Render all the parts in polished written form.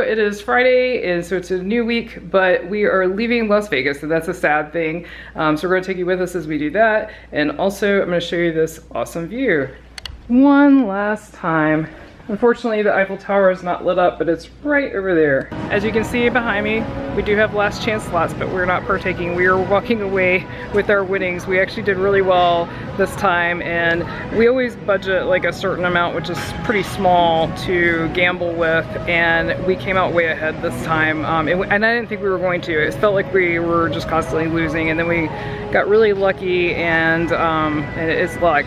it is Friday, and so it's a new week, but we are leaving Las Vegas, so that's a sad thing. So we're gonna take you with us as we do that, and also I'm gonna show you this awesome view. One last time. Unfortunately, the Eiffel Tower is not lit up, but it's right over there. As you can see behind me, we do have last chance slots, but we're not partaking. We are walking away with our winnings. We actually did really well this time, and we always budget like a certain amount, which is pretty small, to gamble with, and we came out way ahead this time. And I didn't think we were going to. It felt like we were just constantly losing, and then we got really lucky, and it's luck.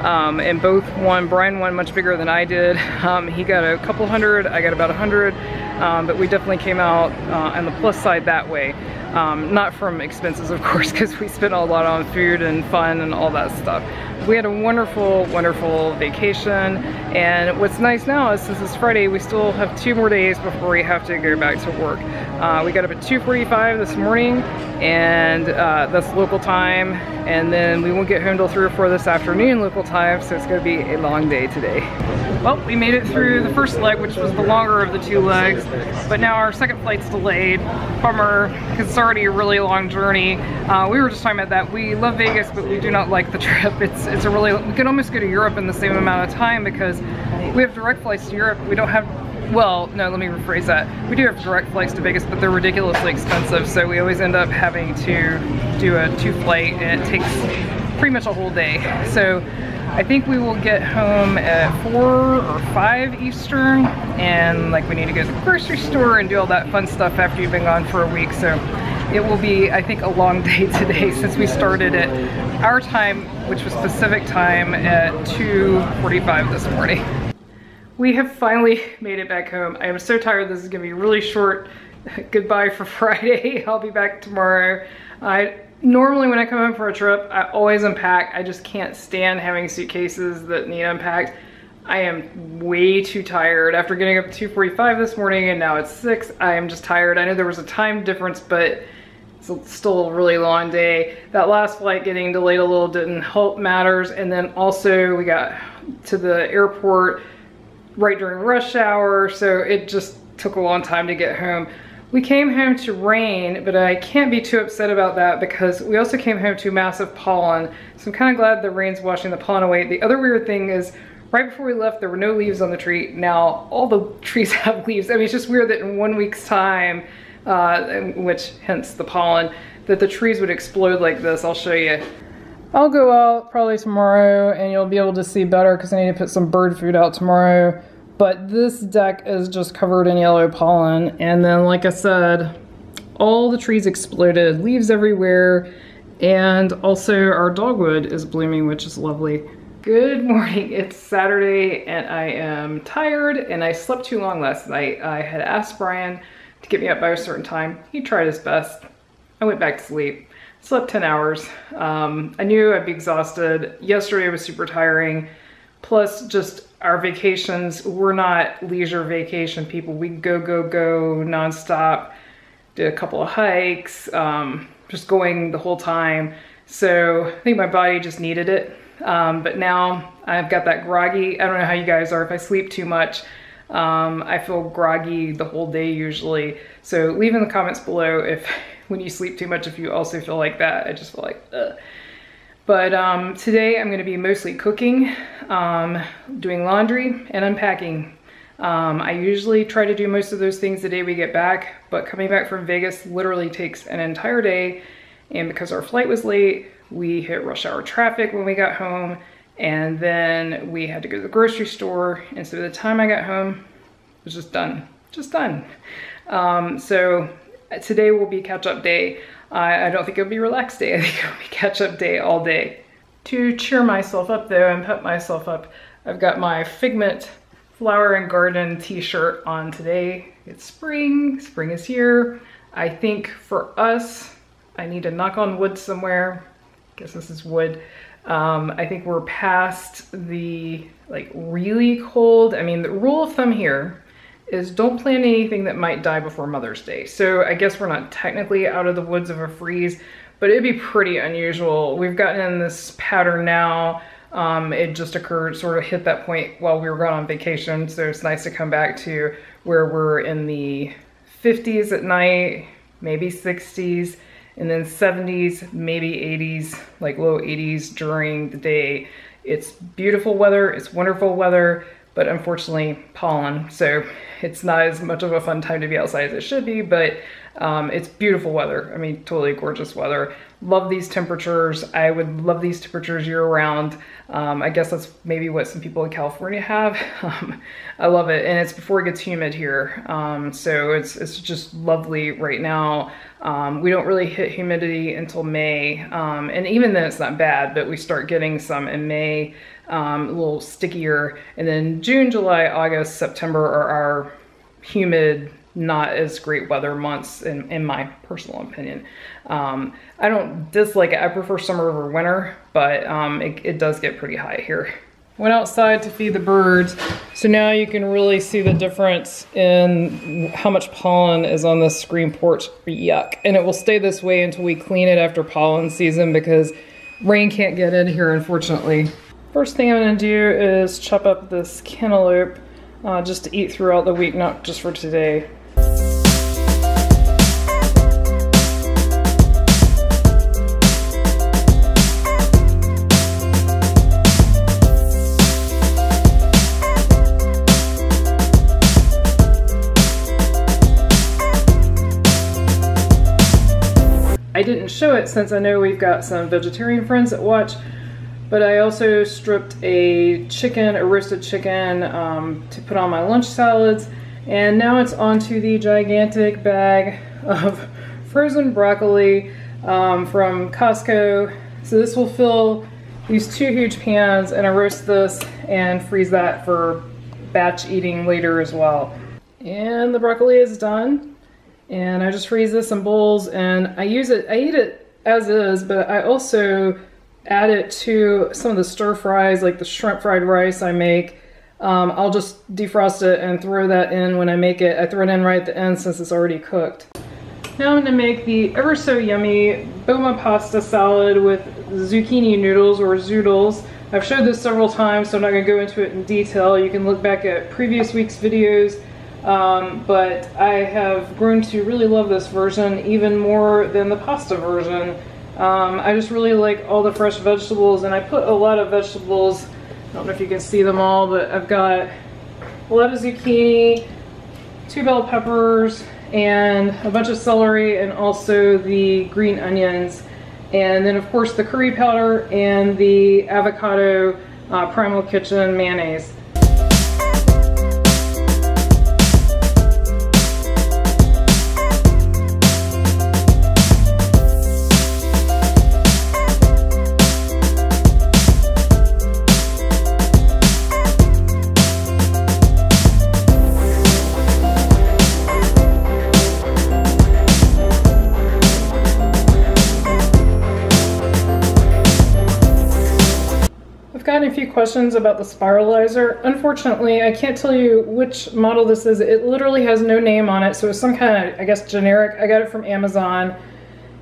And both won. Brian won much bigger than I did. He got a couple hundred, I got about 100, but we definitely came out on the plus side that way. Not from expenses, of course, because we spent a lot on food and fun and all that stuff. We had a wonderful, wonderful vacation, and what's nice now is since it's Friday, we still have 2 more days before we have to go back to work. We got up at 2:45 this morning, and that's local time, and then we won't get home till 3 or 4 this afternoon local time, so it's going to be a long day today. Well, we made it through the first leg, which was the longer of the 2 legs, but now our second flight's delayed. Bummer, because it's already a really long journey. We were just talking about that. We love Vegas, but we do not like the trip. It's a really, we could almost go to Europe in the same amount of time because we have direct flights to Europe. We don't have, well, no, let me rephrase that. We do have direct flights to Vegas, but they're ridiculously expensive, so we always end up having to do a 2 flight, and it takes pretty much a whole day. So I think we will get home at 4 or 5 Eastern, and like we need to go to the grocery store and do all that fun stuff after you've been gone for a week. So it will be, I think, a long day today since we started at our time, which was Pacific time, at 2:45 this morning. We have finally made it back home. I am so tired. This is gonna be really short. Goodbye for Friday. I'll be back tomorrow. Normally when I come home for a trip, I always unpack. I just can't stand having suitcases that need unpacked. I am way too tired. After getting up at 2:45 this morning and now it's 6, I am just tired. I know there was a time difference, but it's still a really long day. That last flight getting delayed a little didn't help matters. And then also we got to the airport right during rush hour, so it just took a long time to get home. We came home to rain, but I can't be too upset about that because we also came home to massive pollen. So I'm kind of glad the rain's washing the pollen away. The other weird thing is, right before we left, there were no leaves on the tree. Now all the trees have leaves. I mean, it's just weird that in 1 week's time, which hence the pollen, that the trees would explode like this. I'll show you. I'll go out probably tomorrow and you'll be able to see better because I need to put some bird food out tomorrow. But this deck is just covered in yellow pollen, and then like I said, all the trees exploded, leaves everywhere, and also our dogwood is blooming, which is lovely. Good morning, it's Saturday and I am tired and I slept too long last night. I had asked Brian to get me up by a certain time. He tried his best. I went back to sleep, slept 10 hours. I knew I'd be exhausted. Yesterday was super tiring. Plus just our vacations, we're not leisure vacation people. We go nonstop, did a couple of hikes, just going the whole time. So I think my body just needed it. But now I've got that groggy, I don't know how you guys are, if I sleep too much, I feel groggy the whole day usually. So leave in the comments below if when you sleep too much, if you also feel like that. I just feel like, ugh. But today I'm gonna be mostly cooking, doing laundry, and unpacking. I usually try to do most of those things the day we get back, but coming back from Vegas literally takes an entire day. And because our flight was late, we hit rush hour traffic when we got home, and then we had to go to the grocery store. And so by the time I got home, it was just done. So today will be catch-up day. I don't think it'll be relaxed day. I think it'll be catch-up day all day. To cheer myself up though and pep myself up, I've got my Figment Flower and Garden t-shirt on today. It's spring, spring is here. I think for us, I need to knock on wood somewhere. Guess this is wood. I think we're past the like really cold. I mean, the rule of thumb here is don't plant anything that might die before Mother's Day. So I guess we're not technically out of the woods of a freeze, but it'd be pretty unusual. We've gotten in this pattern now It just occurred, sort of hit that point while we were gone on vacation. So it's nice to come back to where we're in the 50s at night, maybe 60s, and then 70s, maybe 80s, like low 80s during the day. It's beautiful weather, it's wonderful weather, but unfortunately pollen. So it's not as much of a fun time to be outside as it should be, but it's beautiful weather. I mean, totally gorgeous weather. Love these temperatures. I would love these temperatures year round. I guess that's maybe what some people in California have. I love it, and it's before it gets humid here. So it's just lovely right now. We don't really hit humidity until May, and even then it's not bad, but we start getting some in May, a little stickier, and then June, July, August, September are our humid, not as great weather months in my personal opinion. I don't dislike it. I prefer summer over winter, but it does get pretty high here. Went outside to feed the birds, so now you can really see the difference in how much pollen is on this screen porch. Yuck. And it will stay this way until we clean it after pollen season because rain can't get in here, unfortunately. First thing I'm gonna do is chop up this cantaloupe just to eat throughout the week, not just for today. I didn't show it since I know we've got some vegetarian friends that watch, but I also stripped a roasted chicken to put on my lunch salads, and now it's onto the gigantic bag of frozen broccoli from Costco. So this will fill these 2 huge pans, and I roast this and freeze that for batch eating later as well. And the broccoli is done. And I just freeze this in bowls, and I eat it as is, but I also add it to some of the stir fries, like the shrimp fried rice I make. I'll just defrost it and throw that in when I make it. I throw it in right at the end since it's already cooked. Now I'm gonna make the ever so yummy Boma pasta salad with zucchini noodles or zoodles. I've showed this several times, so I'm not gonna go into it in detail. You can look back at previous week's videos. But I have grown to really love this version even more than the pasta version. I just really like all the fresh vegetables, and I put a lot of vegetables. I don't know if you can see them all, but I've got a lot of zucchini, 2 bell peppers, and a bunch of celery, and also the green onions. And then of course the curry powder and the avocado Primal Kitchen mayonnaise. Gotten a few questions about the spiralizer. Unfortunately, I can't tell you which model this is. It literally has no name on it, so it's some kind of, I guess, generic. I got it from Amazon.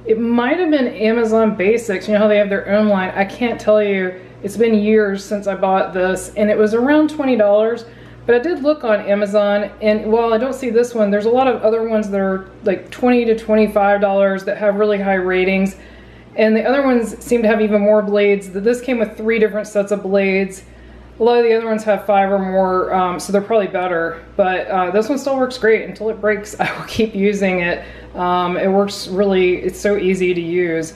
It might have been Amazon Basics. You know how they have their own line? I can't tell you. It's been years since I bought this, and it was around $20. But I did look on Amazon, and while I don't see this one, there's a lot of other ones that are like $20 to $25 that have really high ratings. And the other ones seem to have even more blades. This came with 3 different sets of blades. A lot of the other ones have 5 or more, so they're probably better. But this one still works great. Until it breaks, I will keep using it. It works really, it's so easy to use.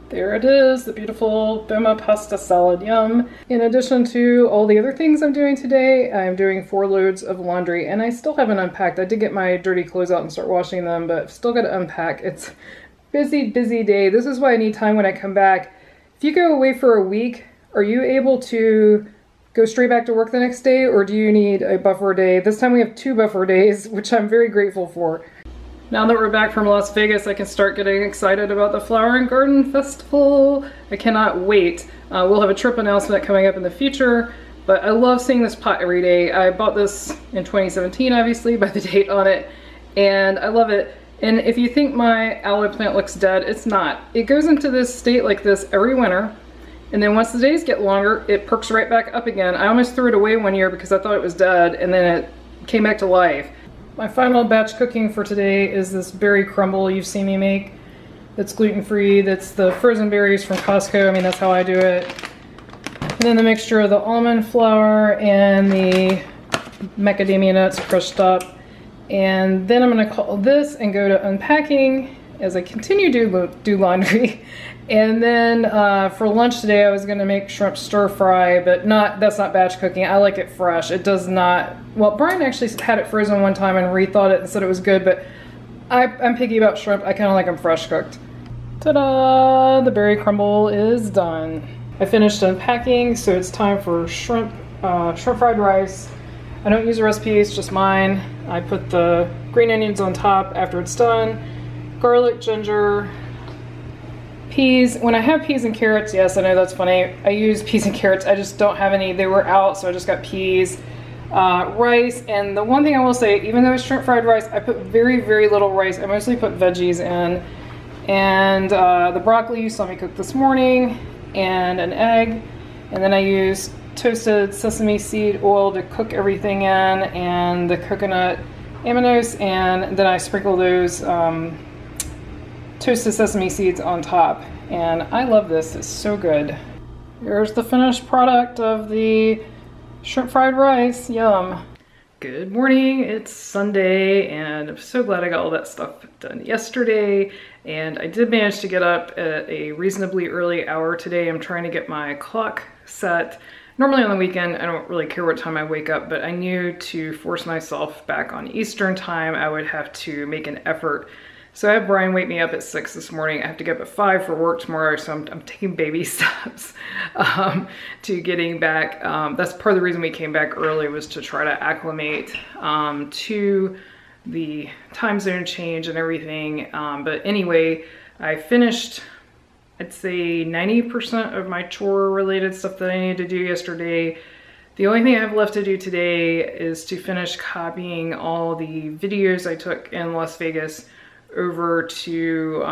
There it is, the beautiful Boma pasta salad, yum. In addition to all the other things I'm doing today, I'm doing 4 loads of laundry, and I still haven't unpacked. I did get my dirty clothes out and start washing them, but still gotta unpack. It's busy day. This is why I need time when I come back. If you go away for a week, are you able to go straight back to work the next day, or do you need a buffer day? This time we have 2 buffer days, which I'm very grateful for. Now that we're back from Las Vegas, I can start getting excited about the Flower and Garden Festival. I cannot wait. We'll have a trip announcement coming up in the future, but I love seeing this pot every day. I bought this in 2017, obviously, by the date on it, and I love it. And if you think my aloe plant looks dead, it's not. It goes into this state like this every winter, And then once the days get longer, it perks right back up again. I almost threw it away one year because I thought it was dead, and then it came back to life. My final batch cooking for today is this berry crumble you've seen me make. That's gluten-free. That's the frozen berries from Costco. I mean, that's how I do it. And then the mixture of the almond flour and the macadamia nuts crushed up. And then I'm gonna call this and go to unpacking as I continue to do laundry. And then for lunch today, I was gonna make shrimp stir fry, but that's not batch cooking. I like it fresh. It does not, well, Brian actually had it frozen one time and rethought it and said it was good, but I'm picky about shrimp. I kinda like them fresh cooked. Ta-da! The berry crumble is done. I finished unpacking, so it's time for shrimp fried rice. I don't use a recipe, it's just mine. I put the green onions on top after it's done, garlic, ginger, peas. When I have peas and carrots, yes, I know that's funny. I use peas and carrots. I just don't have any. They were out, so I just got peas, rice. And the one thing I will say, even though it's shrimp fried rice, I put very, very little rice. I mostly put veggies in. And the broccoli you saw me cook this morning, and an egg. And then I use toasted sesame seed oil to cook everything in, and the coconut aminos, and then I sprinkle those toasted sesame seeds on top. And I love this, it's so good. Here's the finished product of the shrimp fried rice, yum. Good morning, it's Sunday, and I'm so glad I got all that stuff done yesterday. And I did manage to get up at a reasonably early hour today. I'm trying to get my clock set. Normally on the weekend, I don't really care what time I wake up, but I knew to force myself back on Eastern time, I would have to make an effort. So I had Brian wake me up at 6 this morning. I have to get up at 5 for work tomorrow, so I'm taking baby steps to getting back. That's part of the reason we came back early, was to try to acclimate to the time zone change and everything. But anyway, I finished, I'd say 90% of my chore related stuff that I needed to do yesterday. The only thing I have left to do today is to finish copying all the videos I took in Las Vegas over to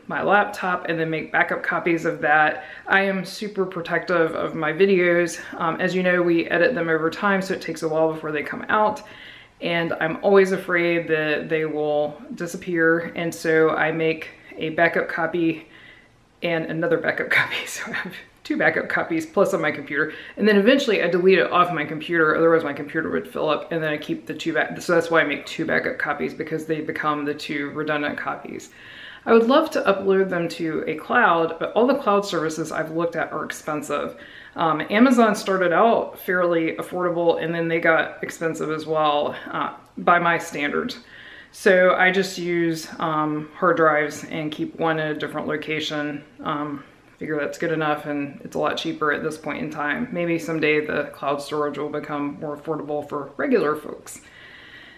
my laptop and then make backup copies of that. I am super protective of my videos. As you know, we edit them over time, so it takes a while before they come out. And I'm always afraid that they will disappear. And so I make a backup copy and another backup copy. So I have 2 backup copies plus on my computer. And then eventually I delete it off my computer, otherwise my computer would fill up, and then I keep the 2 back. So that's why I make 2 backup copies, because they become the 2 redundant copies. I would love to upload them to a cloud, but all the cloud services I've looked at are expensive. Amazon started out fairly affordable, and then they got expensive as well by my standards. So I just use hard drives and keep one in a different location. Figure that's good enough, and it's a lot cheaper at this point in time. Maybe someday the cloud storage will become more affordable for regular folks.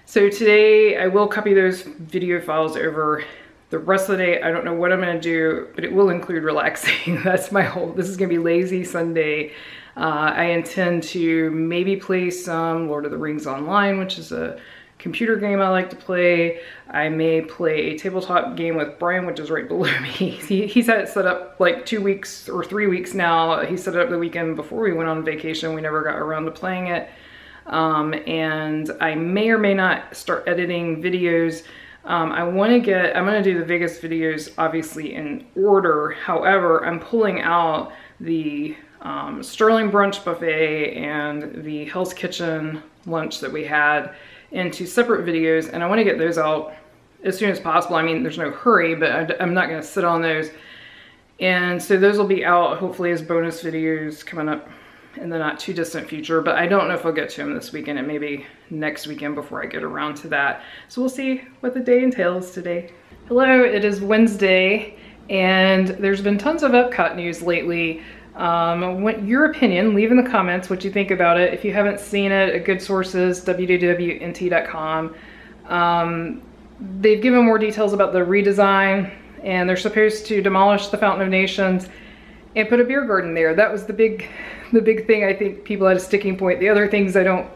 So today I will copy those video files over. The rest of the day, I don't know what I'm gonna do, but it will include relaxing. That's my whole, this is gonna be lazy Sunday. I intend to maybe play some Lord of the Rings Online, which is a computer game I like to play. I may play a tabletop game with Brian, which is right below me. He's had it set up like 2 weeks or 3 weeks now. He set it up the weekend before we went on vacation. We never got around to playing it. And I may or may not start editing videos. I'm gonna do the Vegas videos obviously in order. However, I'm pulling out the Sterling Brunch Buffet and the Hell's Kitchen lunch that we had into separate videos, and I want to get those out as soon as possible. I mean, there's no hurry, but I'm not going to sit on those. And so those will be out hopefully as bonus videos coming up in the not too distant future, but I don't know if I'll get to them this weekend. It may be next weekend before I get around to that. So we'll see what the day entails today. Hello, it is Wednesday, and there's been tons of Epcot news lately. Want your opinion, leave in the comments what you think about it. If you haven't seen it, a good source is www.nt.com. They've given more details about the redesign, and they're supposed to demolish the Fountain of Nations and put a beer garden there. That was the big thing. I think people had a sticking point. The other things, I don't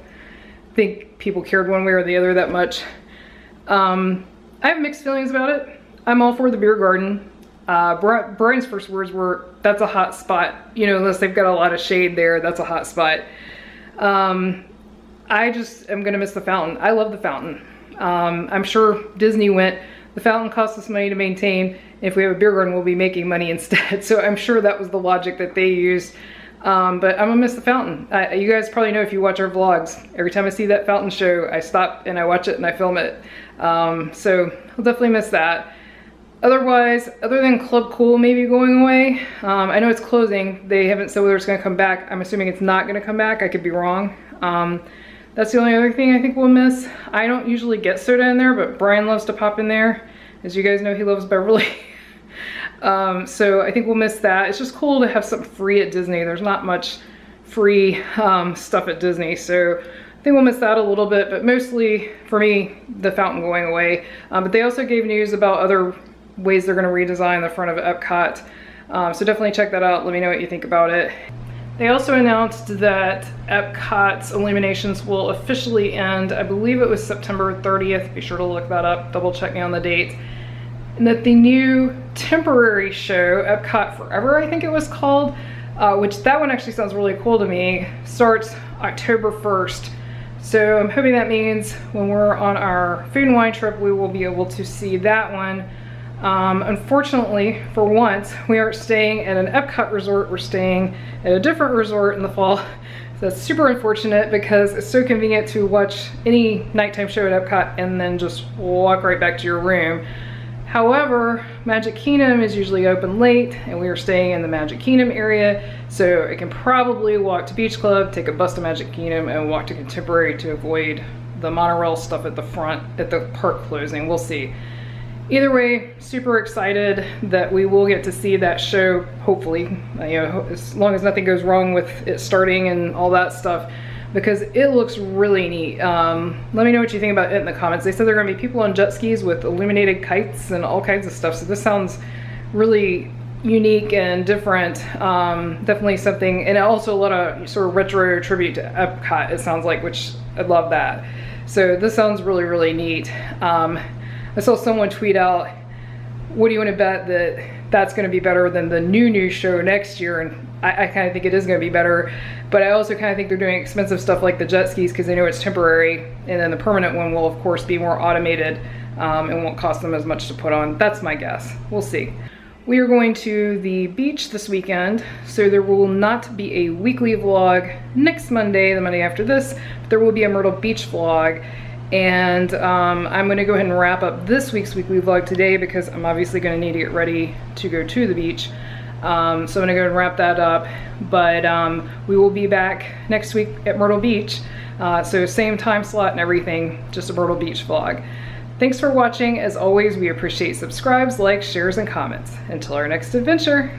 think people cared one way or the other that much. I have mixed feelings about it. I'm all for the beer garden. Brian's first words were, "That's a hot spot." You know, unless they've got a lot of shade there, that's a hot spot. I just am gonna miss the fountain. I love the fountain. I'm sure Disney went, the fountain costs us money to maintain. If we have a beer garden, we'll be making money instead. So I'm sure that was the logic that they used. But I'm gonna miss the fountain. You guys probably know if you watch our vlogs, every time I see that fountain show, I stop and I watch it and I film it. So I'll definitely miss that. Otherwise, other than Club Cool maybe going away, I know it's closing. They haven't said whether it's gonna come back. I'm assuming it's not gonna come back. I could be wrong. That's the only other thing I think we'll miss. I don't usually get soda in there, but Brian loves to pop in there. As you guys know, he loves Beverly. So I think we'll miss that. It's just cool to have something free at Disney. There's not much free stuff at Disney, so I think we'll miss that a little bit, but mostly for me, the fountain going away. But they also gave news about other ways they're gonna redesign the front of Epcot. So definitely check that out. Let me know what you think about it. They also announced that Epcot's illuminations will officially end, I believe it was September 30th. Be sure to look that up, double check me on the date. And that the new temporary show, Epcot Forever, I think it was called, which that one actually sounds really cool to me, starts October 1st. So I'm hoping that means when we're on our food and wine trip, we will be able to see that one. Unfortunately, for once, we aren't staying at an Epcot resort, we're staying at a different resort in the fall. So that's super unfortunate because it's so convenient to watch any nighttime show at Epcot and then just walk right back to your room. However, Magic Kingdom is usually open late and we are staying in the Magic Kingdom area, so I can probably walk to Beach Club, take a bus to Magic Kingdom, and walk to Contemporary to avoid the monorail stuff at the front at the park closing. We'll see. Either way, super excited that we will get to see that show, hopefully, you know, as long as nothing goes wrong with it starting and all that stuff, because it looks really neat. Let me know what you think about it in the comments. They said there are gonna be people on jet skis with illuminated kites and all kinds of stuff, so this sounds really unique and different. Definitely something, and also a lot of sort of retro tribute to Epcot, it sounds like, which I love that. So this sounds really, really neat. I saw someone tweet out, what do you want to bet that that's going to be better than the new show next year? And I kind of think it is going to be better, but I also kind of think they're doing expensive stuff like the jet skis because they know it's temporary, and then the permanent one will of course be more automated and won't cost them as much to put on. That's my guess. We'll see. We are going to the beach this weekend, so there will not be a weekly vlog next Monday, the Monday after this, but there will be a Myrtle Beach vlog. And I'm gonna go ahead and wrap up this week's weekly vlog today because I'm obviously gonna need to get ready to go to the beach. So I'm gonna go ahead and wrap that up. But we will be back next week at Myrtle Beach. So same time slot and everything, just a Myrtle Beach vlog. Thanks for watching. As always, we appreciate subscribes, likes, shares, and comments. Until our next adventure.